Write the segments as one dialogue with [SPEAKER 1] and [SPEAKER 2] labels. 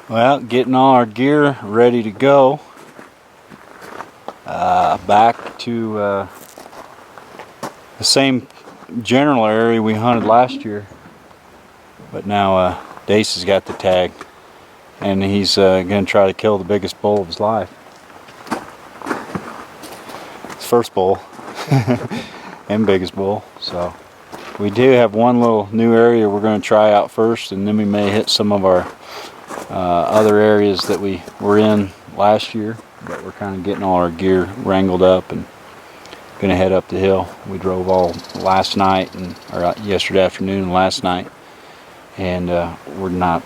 [SPEAKER 1] Well, getting all our gear ready to go. Back to the same general area we hunted last year, but now Dace has got the tag, and he's going to try to kill the biggest bull of his life. His first bull and biggest bull. So we do have one little new area we're going to try out first, and then we may hit some of our other areas that we were in last year, but we're kind of getting all our gear wrangled up and going to head up the hill. We drove all last night or yesterday afternoon and last night, and we're not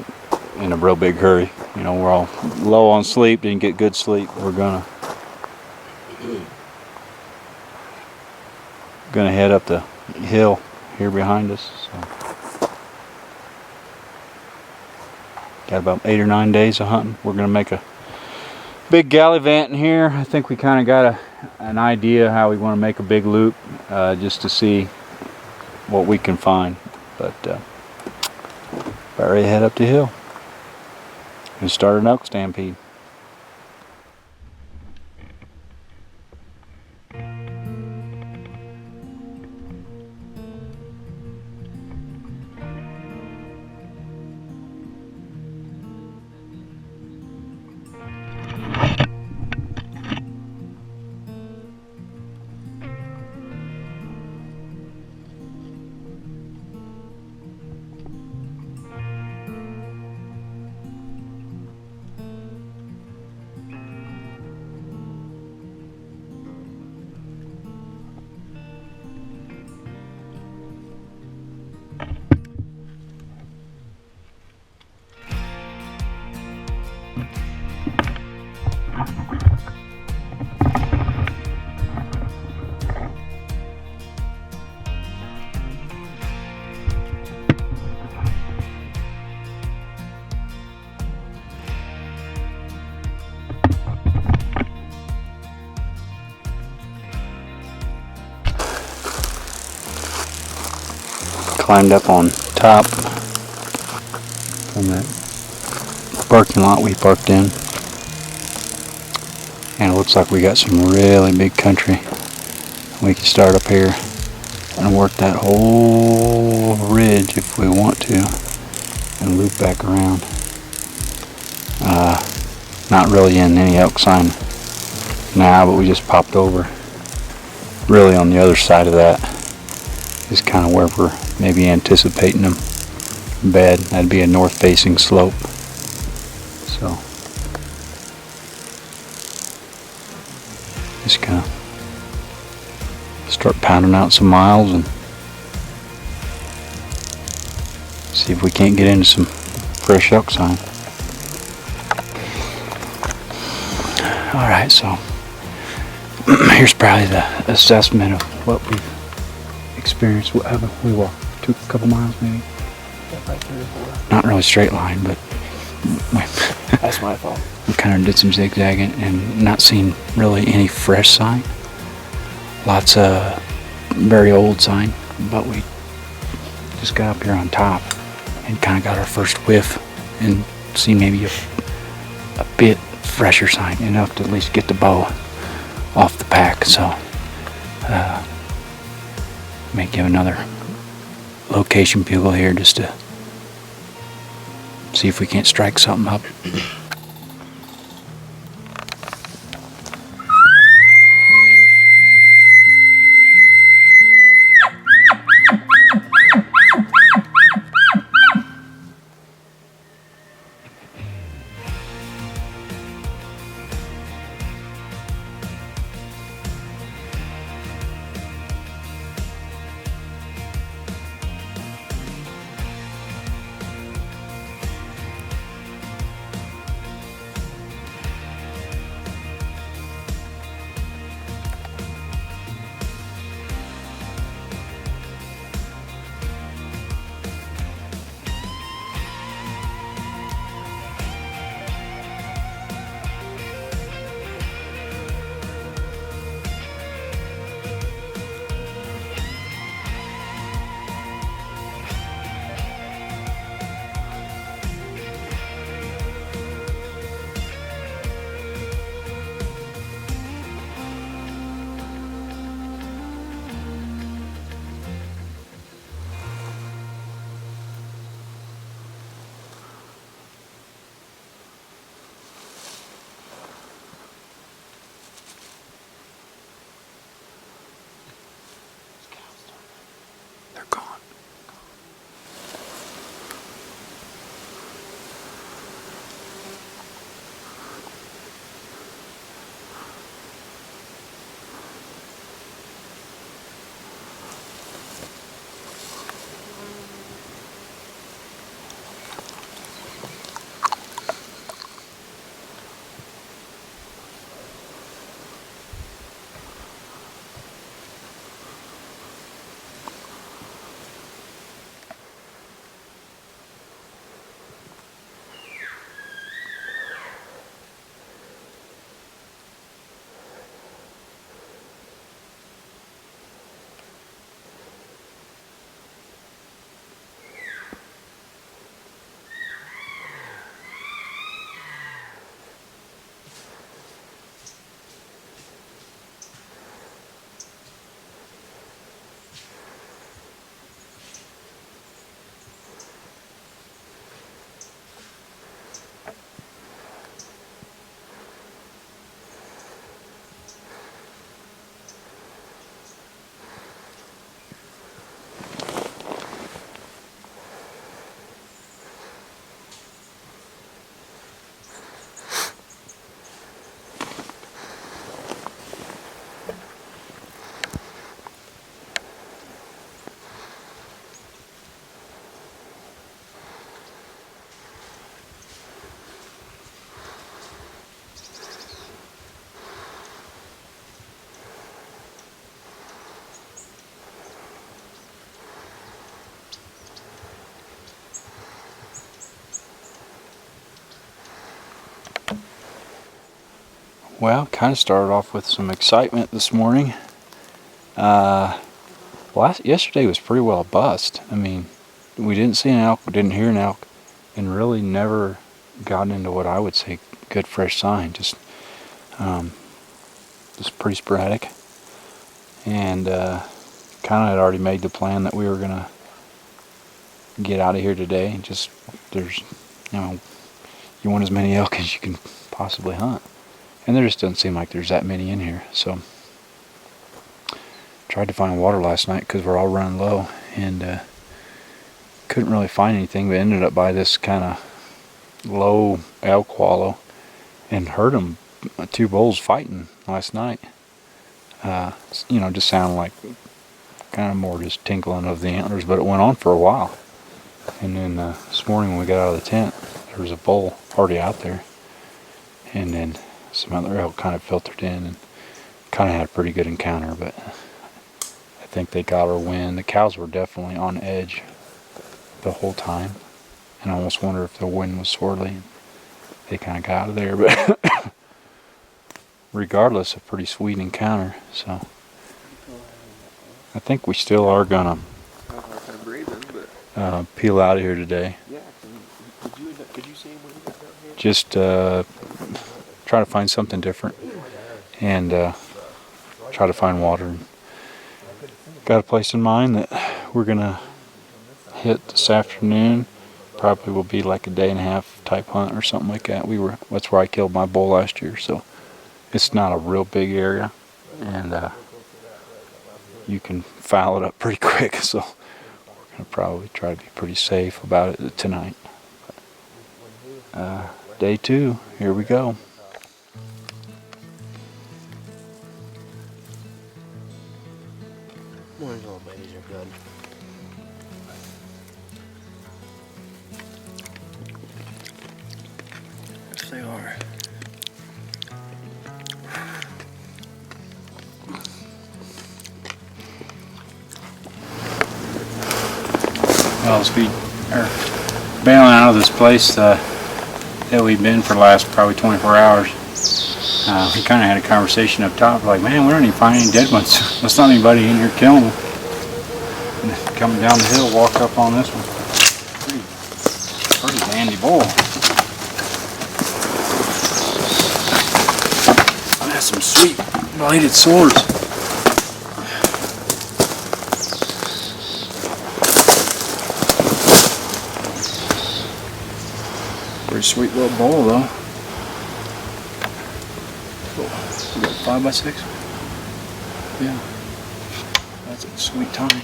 [SPEAKER 1] in a real big hurry. You know, we're all low on sleep, didn't get good sleep. We're gonna head up the hill here behind us. So got about 8 or 9 days of hunting. We're gonna make a big gallivant in here. I think we kind of got an idea how we want to make a big loop, just to see what we can find. But about ready to head up the hill and start an elk stampede. Climbed up on top from that parking lot we parked in, and it looks like we got some really big country. We can start up here and work that whole ridge if we want to and loop back around. Not really in any elk sign now, but we just popped over. Really on the other side of that is kind of where we're maybe anticipating them bed. That'd be a north facing slope. So just gonna start pounding out some miles and see if we can't get into some fresh elk sign. Alright, so here's probably the assessment of what we've experienced. What haven't we walked? A couple miles maybe?
[SPEAKER 2] Yeah, probably 3 or 4.
[SPEAKER 1] Not really straight line, but
[SPEAKER 2] That's my fault.
[SPEAKER 1] we kind of did some zigzagging and not seen really any fresh sign. Lots of very old sign, but we just got up here on top and kind of got our first whiff and see maybe a bit fresher sign, enough to at least get the bow off the pack. So may give another location bugle here just to see if we can't strike something up. Well, kind of started off with some excitement this morning. Yesterday was pretty well a bust. I mean, we didn't see an elk, we didn't hear an elk, and really never got into what I would say good fresh sign. Just pretty sporadic. And kind of had already made the plan that we were gonna get out of here today. There's, you want as many elk as you can possibly hunt. And there just doesn't seem like there's that many in here. So tried to find water last night because we're all running low, and couldn't really find anything, but ended up by this kind of low elk wallow and heard them, two bulls fighting last night. Just sounded like kind of more just tinkling of the antlers, but it went on for a while. And then this morning when we got out of the tent, there was a bull already out there, and then some other elk kind of filtered in and kind of had a pretty good encounter, but I think they got our wind. The cows were definitely on edge the whole time, and I almost wonder if the wind was swirling. They kind of got out of there, but regardless, a pretty sweet encounter. So I think we still are gonna peel out of here today.
[SPEAKER 2] Yeah. Could you see him when he got down here?
[SPEAKER 1] Just try to find something different, and try to find water. Got a place in mind that we're gonna hit this afternoon. Probably will be like a day and a half type hunt or something like that. That's where I killed my bull last year, so it's not a real big area, and you can foul it up pretty quick. So we're gonna probably try to be pretty safe about it tonight. Day 2, here we go.
[SPEAKER 2] Morning, little babies are good. Yes, they are.
[SPEAKER 1] Well, as we are bailing out of this place that we've been for the last probably 24 hours, we kind of had a conversation up top, like, man, we don't even find any dead ones. There's not anybody in here killing them. And coming down the hill, walk up on this one. Pretty dandy bull. That's some sweet bladed swords. Pretty sweet little bull though. 5x6? Yeah. That's a sweet time.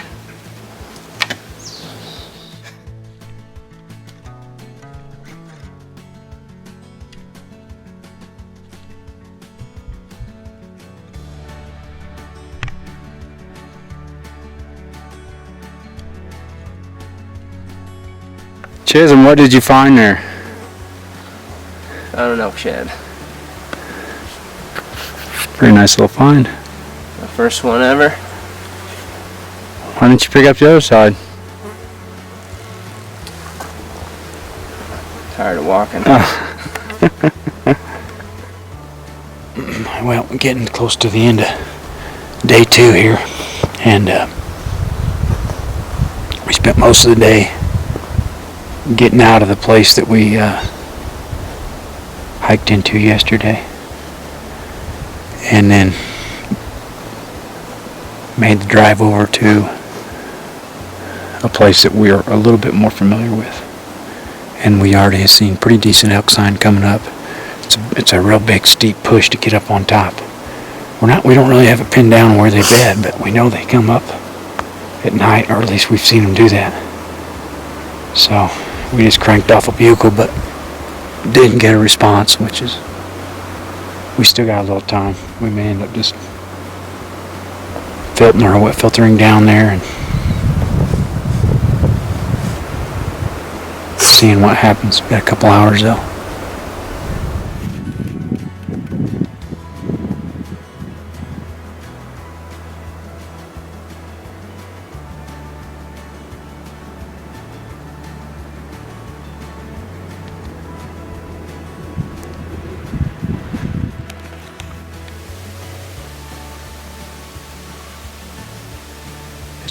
[SPEAKER 1] Chisholm, what did you find there?
[SPEAKER 2] I don't know, Chad.
[SPEAKER 1] Pretty nice little find.
[SPEAKER 2] My first one ever.
[SPEAKER 1] Why didn't you pick up the other side?
[SPEAKER 2] Tired of walking.
[SPEAKER 1] Well, we're getting close to the end of day 2 here, and we spent most of the day getting out of the place that we hiked into yesterday, and then made the drive over to a place that we are a little bit more familiar with, and we already have seen pretty decent elk sign coming up. It's a real big steep push to get up on top. We don't really have it pinned down where they bed, but we know they come up at night, or at least we've seen them do that. So we just cranked off a bugle, but didn't get a response, which is, we still got a little time. We may end up just filtering down there and seeing what happens. Got a couple hours though.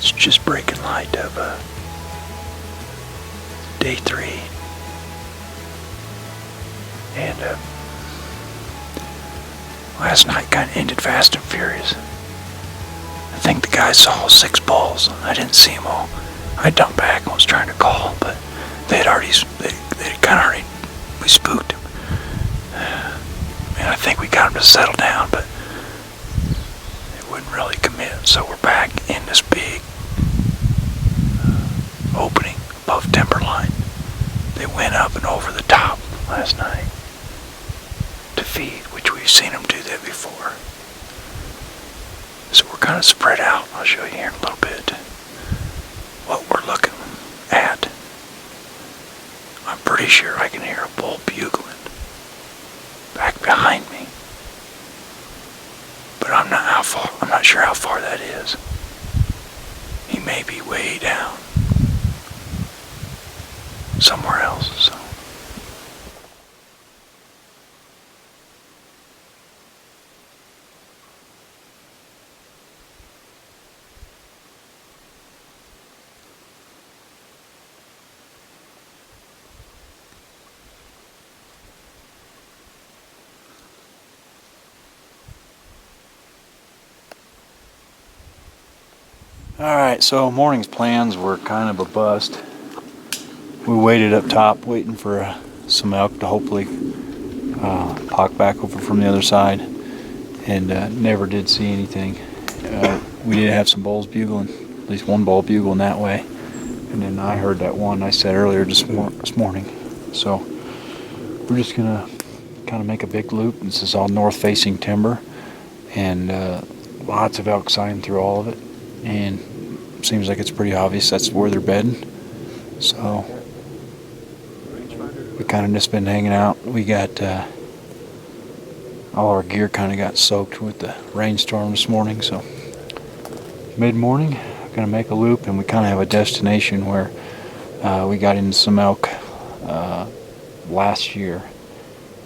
[SPEAKER 1] It's just breaking light of day 3. And last night kind of ended fast and furious. I think the guy saw all 6 bulls. I didn't see them all. I dumped back and was trying to call, but they kind of already, we spooked them. And I think we got them to settle down, but they wouldn't really commit. So we're back in this big opening above timberline. They went up and over the top last night to feed, which we've seen them do that before. So we're kind of spread out. I'll show you here in a little bit what we're looking at. I'm pretty sure I can hear a bull bugling back behind me, but I'm not sure how far that is. He may be way down somewhere else. So alright, so morning's plans were kind of a bust. We waited up top waiting for some elk to hopefully pock back over from the other side, and never did see anything. We did have some bulls bugling, at least one bull bugling that way, and then I heard that one I said earlier this morning. So we're just gonna kind of make a big loop. This is all north facing timber, and lots of elk sign through all of it, and seems like it's pretty obvious that's where they're bedding. So we kind of just been hanging out. We got all our gear kind of got soaked with the rainstorm this morning, so mid-morning gonna make a loop, and we kind of have a destination where we got into some elk last year,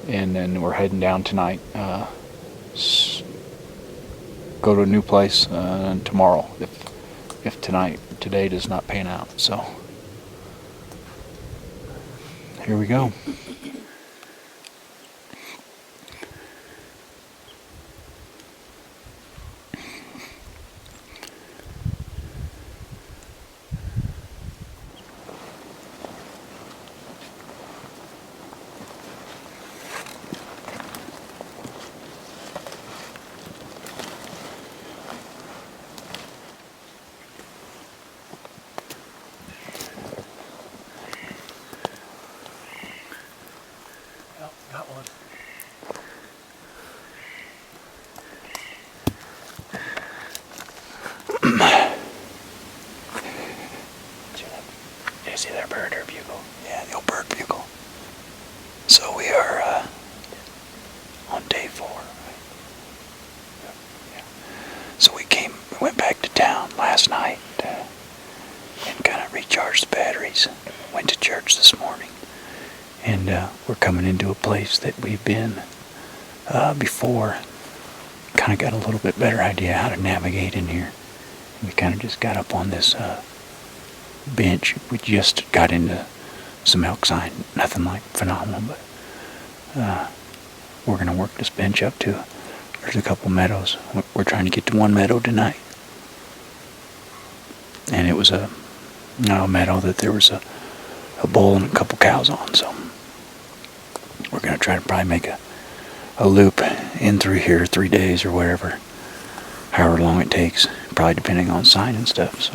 [SPEAKER 1] and then we're heading down tonight. Go to a new place tomorrow if today does not pan out. So here we go. Got one. You see that bird or bugle? Yeah, the old bird bugle. So we are on day 4. Right? Yeah. So we went back to town last night and kind of recharged the batteries. Went to church this morning. And we're coming into a place that we've been before. Kind of got a little bit better idea how to navigate in here. We kind of just got up on this bench. We just got into some elk sign. Nothing like phenomenal, but we're going to work this bench up to. There's a couple meadows. We're trying to get to one meadow tonight. And it was a meadow that there was a bull and a couple cows on, so we're going to try to probably make a loop in through here 3 days or whatever, however long it takes, probably depending on sign and stuff. So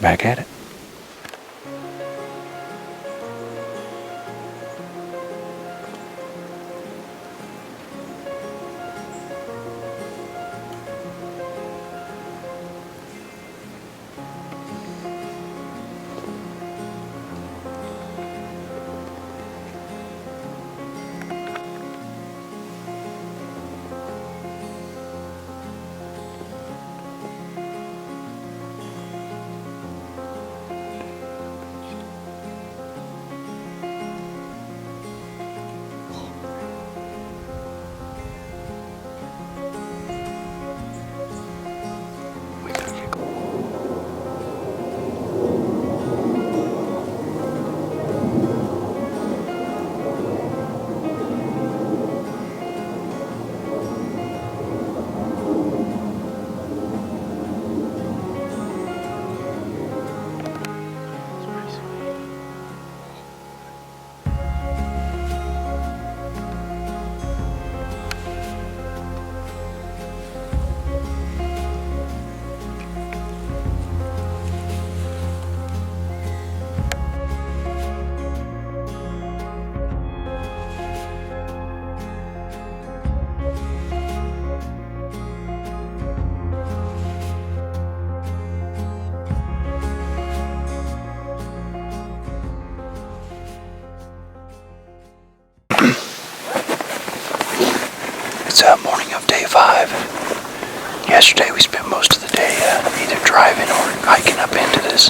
[SPEAKER 1] back at it. Yesterday we spent most of the day either driving or hiking up into this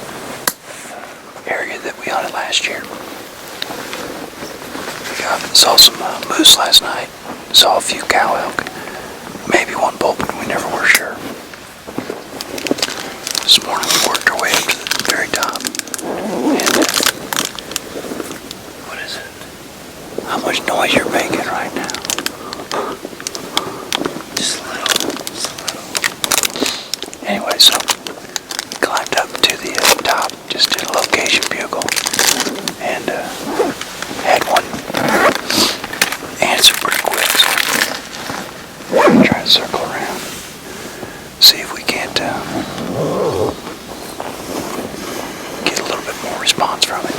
[SPEAKER 1] area that we hunted last year. We saw some moose last night, saw a few cow elk, maybe one bull, but we never were sure. This morning we worked our way up to the very top. And what is it? How much noise you're making right now? Just a little. Anyway, so climbed up to the top, just did a location bugle, and had one answer pretty quick. So we're gonna try to circle around, see if we can't get a little bit more response from it.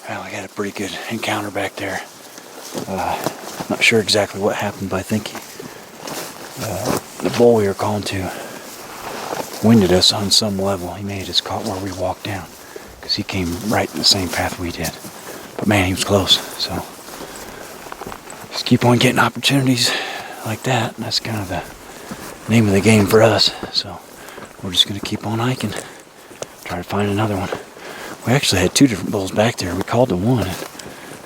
[SPEAKER 1] Well, we had a pretty good encounter back there. Not sure exactly what happened, but I think the bull we were calling to winded us on some level. He may have just caught where we walked down, because he came right in the same path we did. But man, he was close. So just keep on getting opportunities like that. And that's kind of the name of the game for us. So we're just going to keep on hiking, try to find another one. We actually had two different bulls back there. We called to one,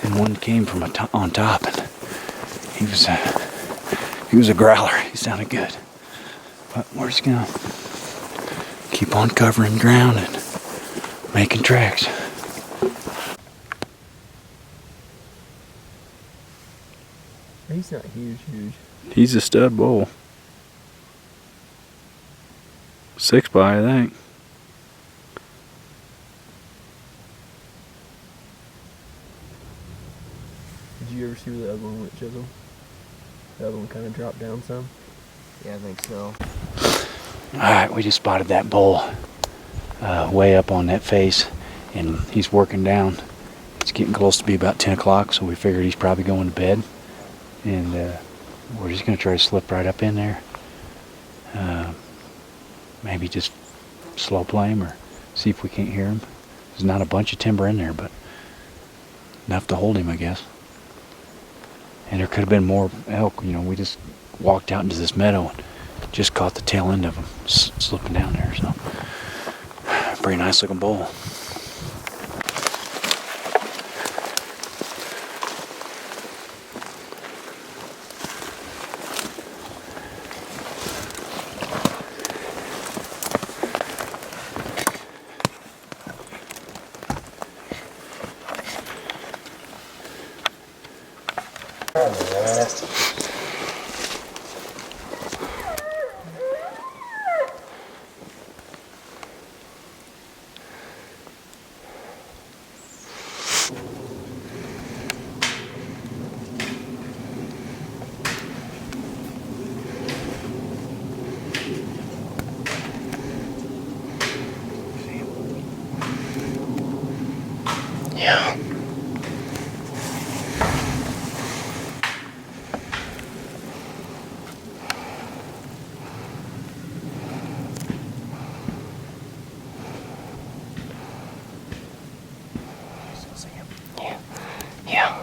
[SPEAKER 1] and one came from on top, and he was a growler. He sounded good. But we're just gonna keep on covering ground and making tracks.
[SPEAKER 2] He's not huge.
[SPEAKER 1] He's a stud bull. 6 by, I think.
[SPEAKER 2] Did you ever see where the other one went, Chisel? The other one kind of dropped down some? Yeah, I think so.
[SPEAKER 1] Alright, we just spotted that bull way up on that face, and he's working down. It's getting close to be about 10 o'clock, so we figured he's probably going to bed. And we're just going to try to slip right up in there. Maybe just slow play him or see if we can't hear him. There's not a bunch of timber in there, but enough to hold him, I guess. And there could have been more elk. You know, we just walked out into this meadow and just caught the tail end of them slipping down there. So, pretty nice looking bull. Yeah. Yeah.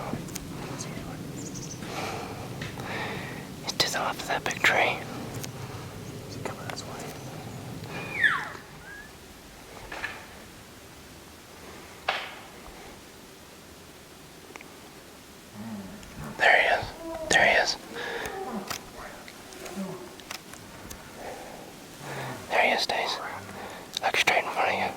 [SPEAKER 1] He's to the left of that big tree. Is he coming this way? There he is. There he is. There he is, Stace. Look straight in front of you.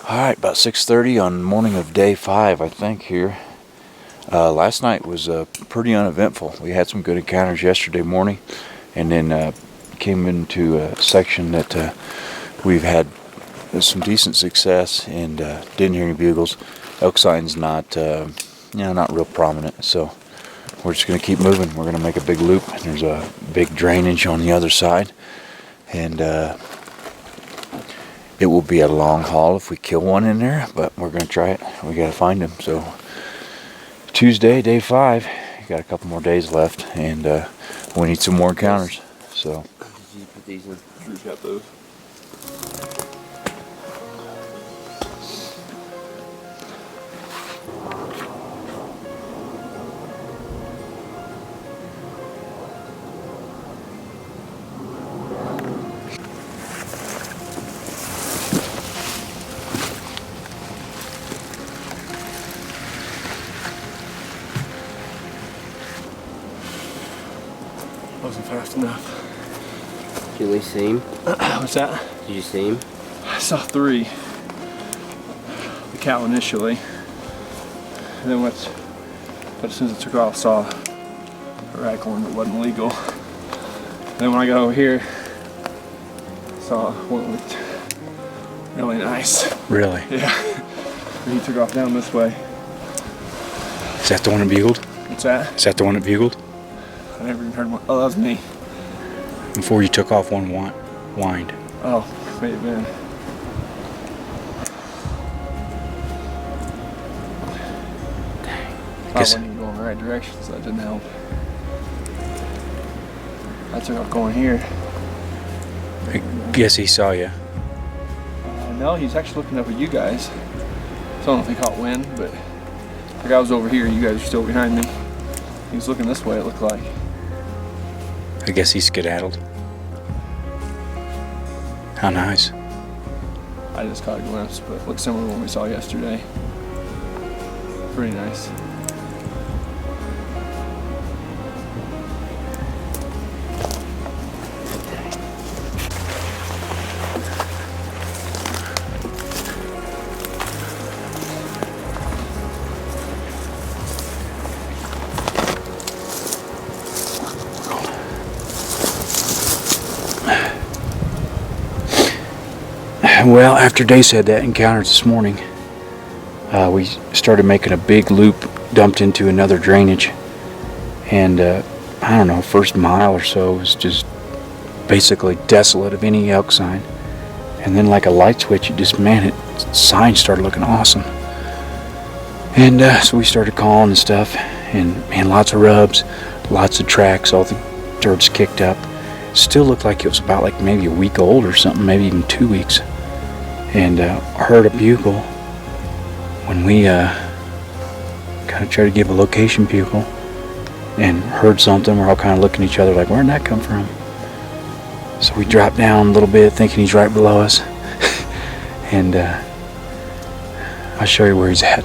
[SPEAKER 1] Alright, about 6:30 on the morning of day 5, I think, here. Last night was pretty uneventful. We had some good encounters yesterday morning, and then came into a section that we've had some decent success, and didn't hear any bugles. Elk sign's not, not real prominent, so we're just going to keep moving. We're going to make a big loop. There's a big drainage on the other side, and it will be a long haul if we kill one in there, but we're going to try it. We got to find him. So Tuesday, day 5, got a couple more days left, and we need some more encounters. So
[SPEAKER 2] Did you put these in?
[SPEAKER 3] Drew's got those. Wasn't fast enough.
[SPEAKER 2] Did you at least see him?
[SPEAKER 3] What's that?
[SPEAKER 2] Did you see him?
[SPEAKER 3] I saw 3. The cow initially. And then but as soon as I took off, saw a raghorn that wasn't legal. And then when I got over here, saw one that looked really nice.
[SPEAKER 1] really,
[SPEAKER 3] Yeah. And he took off down this way.
[SPEAKER 1] is that the one that bugled?
[SPEAKER 3] What's that?
[SPEAKER 1] Is that the one that bugled?
[SPEAKER 3] I never even heard one. Oh, that was me.
[SPEAKER 1] Before you took off, one whined.
[SPEAKER 3] Oh, may have been. I wasn't even going the right direction, so that didn't help. I took off going here.
[SPEAKER 1] I guess he saw you.
[SPEAKER 3] No, he's actually looking up at you guys. So I don't know if he caught wind, but the guy was over here. You guys are still behind me. He was looking this way, it looked like.
[SPEAKER 1] I guess he skedaddled. How nice.
[SPEAKER 3] I just caught a glimpse, but it looked similar to what we saw yesterday. Pretty nice.
[SPEAKER 1] Well, after Dace had that encounter this morning, we started making a big loop, dumped into another drainage, and I don't know, first mile or so was just basically desolate of any elk sign. And then like a light switch, signs started looking awesome. And so we started calling and stuff, and man, lots of rubs, lots of tracks, all the dirt's kicked up. Still looked like it was about like maybe a week old or something, maybe even 2 weeks. And heard a bugle when we kind of tried to give a location bugle, and heard something. We're all kind of looking at each other like, where'd that come from? So we dropped down a little bit, thinking he's right below us. And I'll show you where he's at.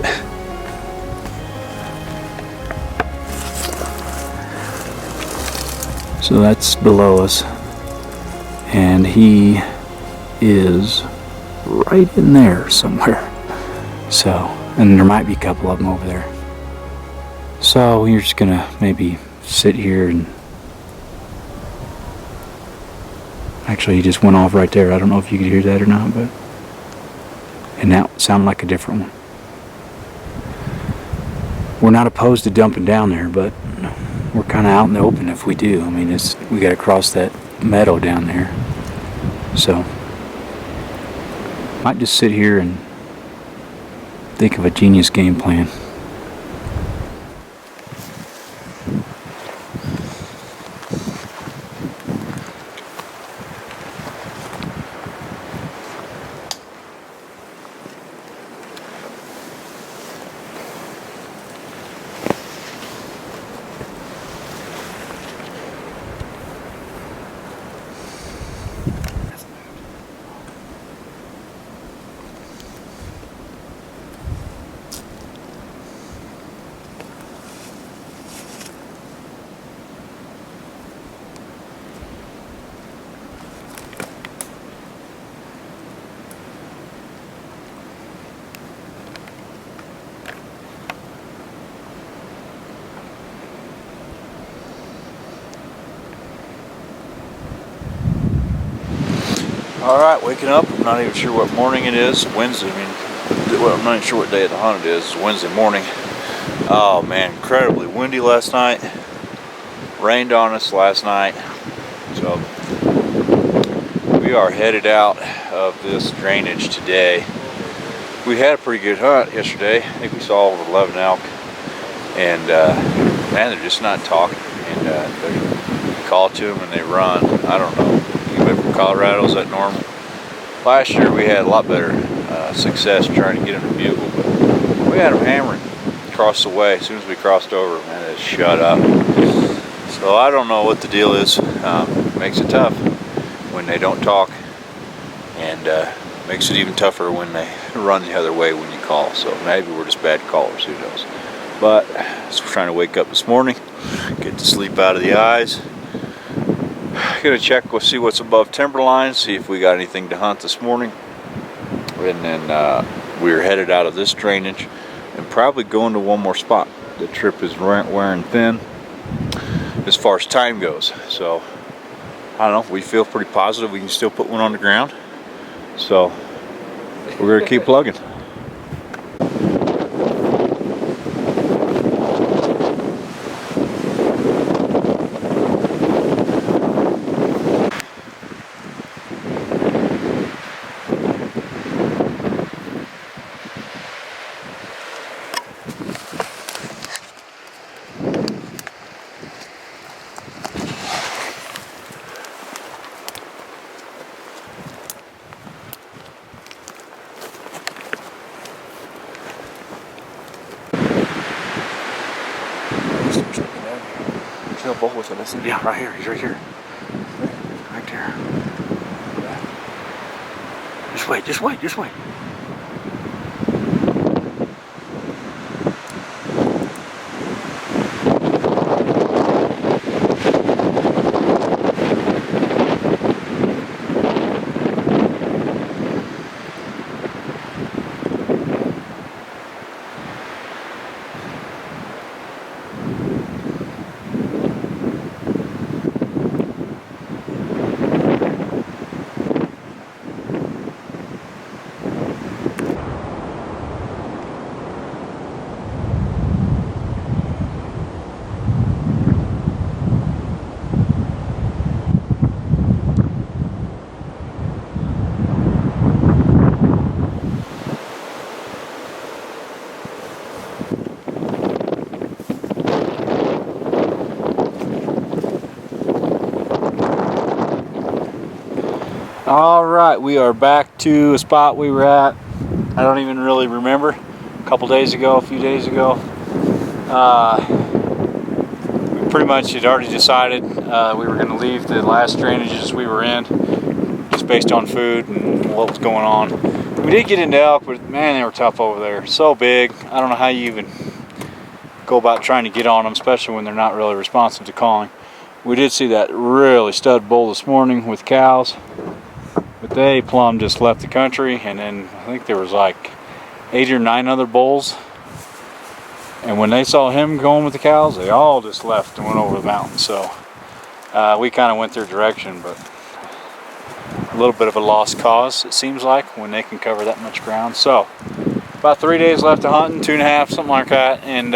[SPEAKER 1] So that's below us, and he is right in there somewhere. So, and there might be a couple of them over there. So we're just gonna maybe sit here and actually he just went off right there. I don't know if you could hear that or not, but and that sounded like a different one. We're not opposed to dumping down there, but we're kind of out in the open if we do. I mean, we got to cross that meadow down there. So might just sit here and think of a genius game plan. Alright, waking up. I'm not even sure what morning it is. Wednesday, well, I'm not even sure what day of the hunt it is. It's Wednesday morning. Oh man, incredibly windy last night. Rained on us last night. So we are headed out of this drainage today. We had a pretty good hunt yesterday. I think we saw over 11 elk. And man, they're just not talking. And they call to them and they run. I don't know. Anybody from Colorado, is that normal? Last year we had a lot better success trying to get them to bugle, but we had them hammering across the way. As soon as we crossed over, man, they shut up. So I don't know what the deal is. Makes it tough when they don't talk, and makes it even tougher when they run the other way when you call. So maybe we're just bad callers, who knows. But so we're trying to wake up this morning, get the sleep out of the eyes. Gonna check, we'll see what's above timberline, see if we got anything to hunt this morning. And then we're headed out of this drainage and probably going to one more spot. The trip is wearing thin as far as time goes. So I don't know, we feel pretty positive we can still put one on the ground. So we're gonna keep plugging. Yeah, right here. He's right here. Right there. Just wait, just wait, just wait. All right, we are back to a spot we were at. I don't even really remember. A couple days ago, a few days ago. We pretty much had already decided we were going to leave the last drainages we were in, just based on food and what was going on. We did get into elk, but man, they were tough over there. So big. I don't know how you even go about trying to get on them, especially when they're not really responsive to calling. We did see that really stud bull this morning with cows. But they plumb just left the country, and then I think there was like 8 or 9 other bulls. And when they saw him going with the cows, they all just left and went over the mountain. So we kind of went their direction, but a little bit of a lost cause, it seems like, when they can cover that much ground. So about 3 days left of hunting, 2.5, something like that, and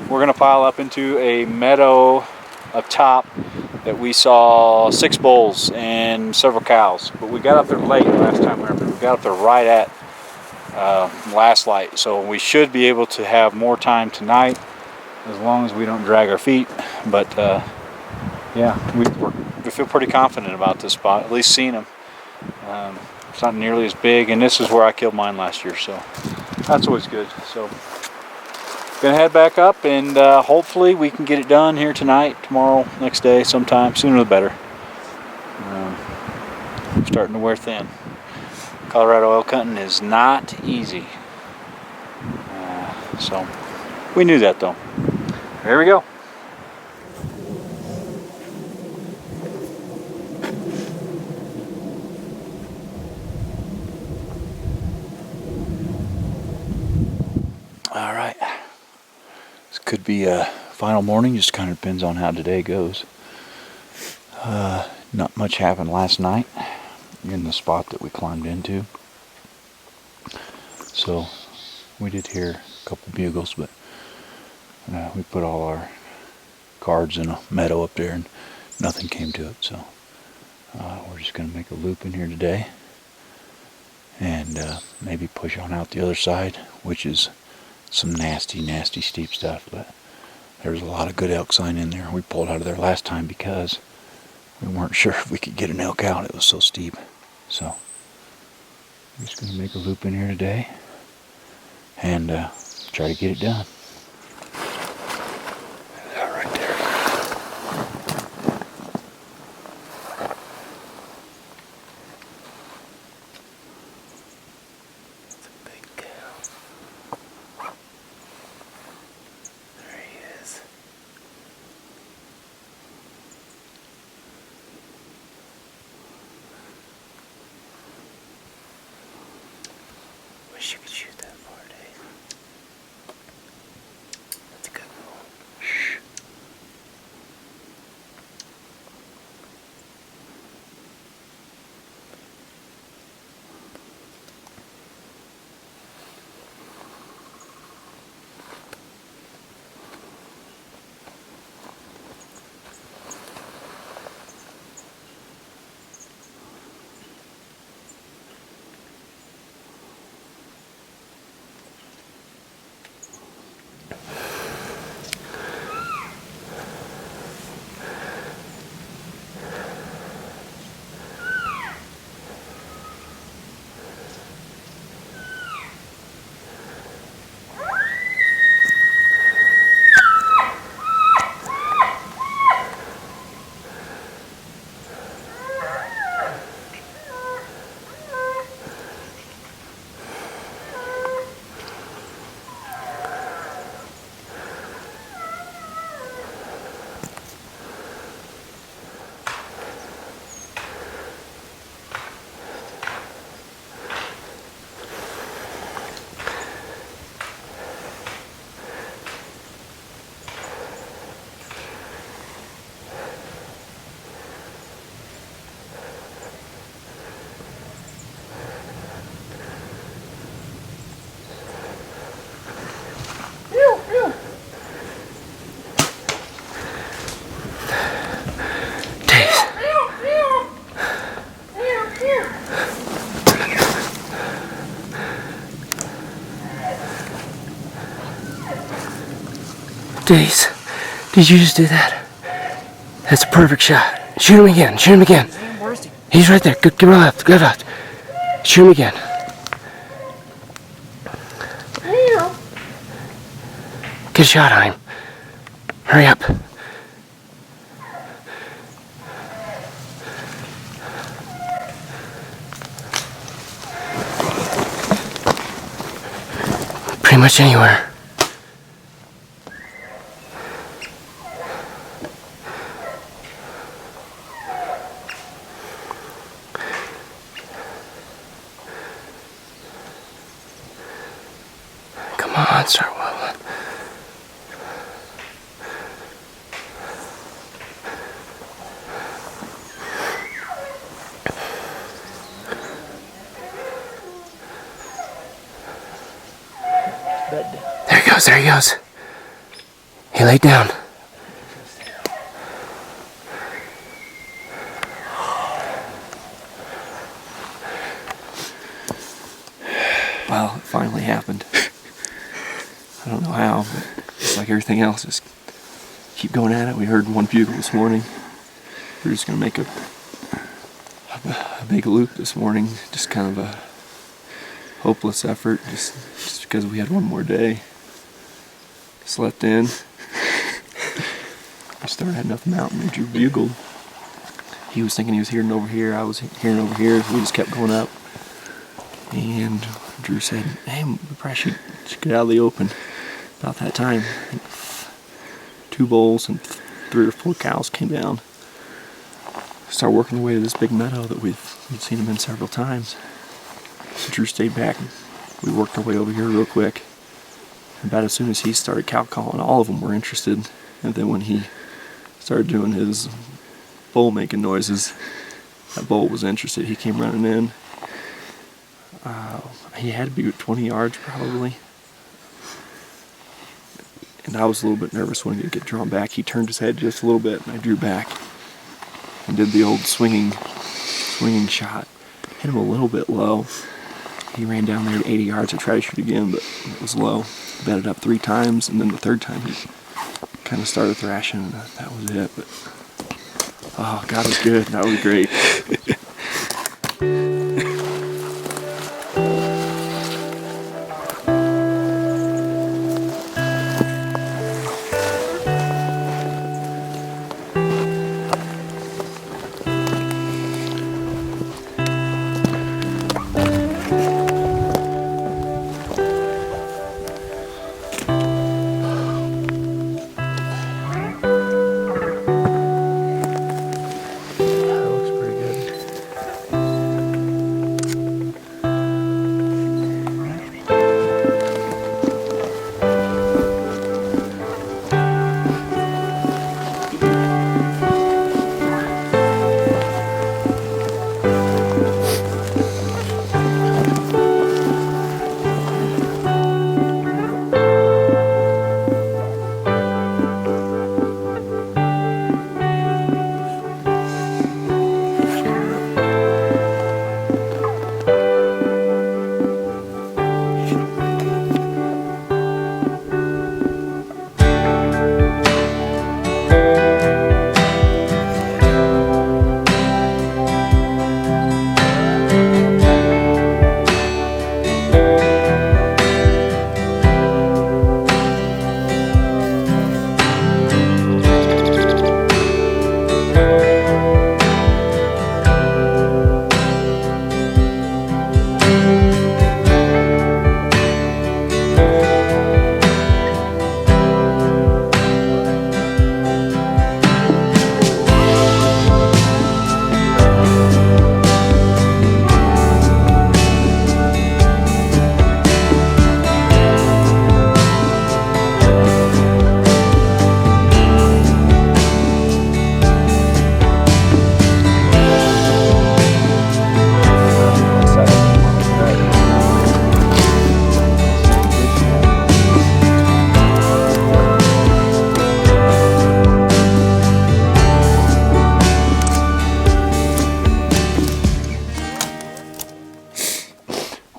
[SPEAKER 1] we're gonna pile up into a meadow up top that we saw 6 bulls and several cows. But we got up there late last time we were up there. We got up there right at last light, so we should be able to have more time tonight as long as we don't drag our feet. But yeah, we feel pretty confident about this spot, at least seeing them. It's not nearly as big, and this is where I killed mine last year, so that's always good. So gonna head back up, and hopefully we can get it done here tonight, tomorrow, next day, sometime. Sooner the better. I'm starting to wear thin. Colorado elk hunting is not easy. So we knew that though. Here we go. All right. This could be a final morning, just kind of depends on how today goes. Not much happened last night. in the spot that we climbed into. So we did hear a couple bugles, but we put all our cards in a meadow up there and nothing came to it. So we're just going to make a loop in here today and maybe push on out the other side, which is some nasty, nasty steep stuff. But there's a lot of good elk sign in there. We pulled out of there last time because we weren't sure if we could get an elk out. It was so steep. So I'm just going to make a loop in here today and try to get it done. That right there.
[SPEAKER 2] It's a big cow. There he is. Wish you could shoot that far, Dave. That's a good goal.
[SPEAKER 1] Shh.
[SPEAKER 2] Daze, did you just do that? That's a perfect shot. Shoot him again, shoot him again. He's right there, go left, go left. Shoot him again. Get a shot on him. Hurry up. Pretty much anywhere. Come on, start wobbling. There he goes, there he goes. He laid down. Well, it finally happened. I don't know how, but it's like everything else, just keep going at it. We heard one bugle this morning. We're just going to make a big loop this morning, just kind of a hopeless effort, just because we had one more day. Slept in. We started heading up the mountain and Drew bugled. He was thinking he was hearing over here, I was hearing over here, so we just kept going up. And Drew said, hey, we probably should get out of the open. About that time, 2 bulls and 3 or 4 cows came down. Started working the way to this big meadow that we'd seen them in several times. Drew stayed back. We worked our way over here real quick. About as soon as he started cow calling, all of them were interested. And then when he started doing his bull making noises, that bull was interested. He came running in. He had to be 20 yards probably. And I was a little bit nervous when he did get drawn back. He turned his head just a little bit, and I drew back and did the old swinging shot. Hit him a little bit low. He ran down there to 80 yards. I tried to shoot again, but it was low. Bedded up 3 times, and then the 3rd time he kind of started thrashing, and that was it. But oh, God was good. That was great.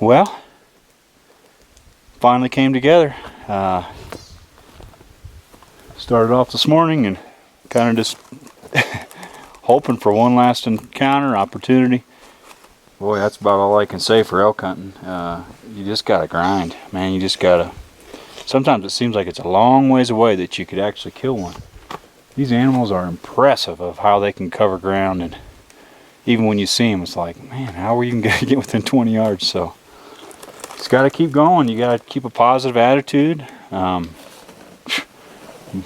[SPEAKER 1] Well, finally came together. Started off this morning and kind of just hoping for one last encounter, opportunity. Boy, that's about all I can say for elk hunting. You just gotta grind, man. You just gotta. Sometimes it seems like it's a long ways away that you could actually kill one. These animals are impressive of how they can cover ground, and even when you see them, it's like, man, how are you even gonna get within 20 yards? So just gotta keep going. You gotta keep a positive attitude.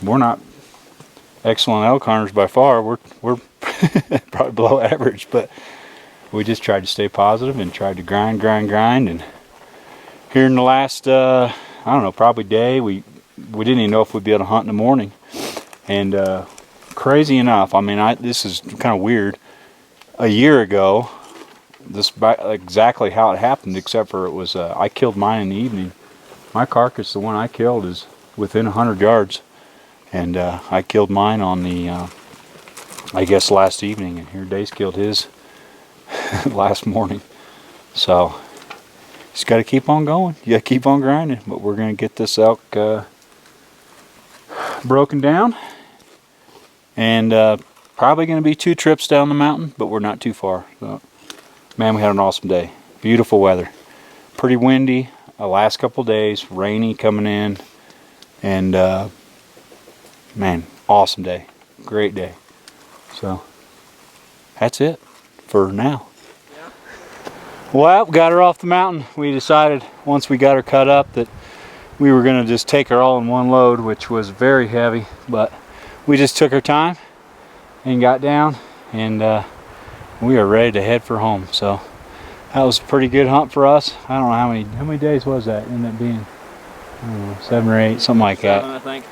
[SPEAKER 1] We're not excellent elk hunters by far. We're probably below average, but we just tried to stay positive and tried to grind. And here in the last, I don't know, probably day, we didn't even know if we'd be able to hunt in the morning. And crazy enough, I mean, this is kind of weird. A year ago, this exactly how it happened, except for it was I killed mine in the evening. My carcass, the one I killed, is within 100 yards. And I killed mine on the, I guess, last evening, and here Dace killed his last morning. So, just got to keep on going. You got to keep on grinding. But we're going to get this elk broken down. And probably going to be 2 trips down the mountain, but we're not too far. So, man, we had an awesome day. Beautiful weather. Pretty windy. The last couple days, rainy coming in. And man, awesome day. Great day. So, that's it for now. Yeah. Well, got her off the mountain. We decided once we got her cut up that we were going to just take her all in one load, which was very heavy. But we just took our time and got down, and we are ready to head for home. So, that was a pretty good hunt for us. I don't know how many days was that? Ended up being, I don't know, 7 or 8, something like that.
[SPEAKER 3] 7, I think.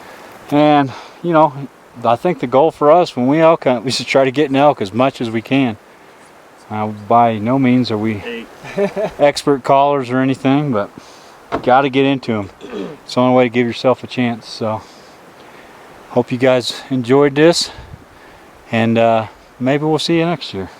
[SPEAKER 1] And, you know, I think the goal for us when we elk hunt, we should try to get an elk as much as we can. By no means are we
[SPEAKER 3] 8.
[SPEAKER 1] expert callers or anything, but got to get into them. It's the only way to give yourself a chance. So hope you guys enjoyed this, and maybe we'll see you next year.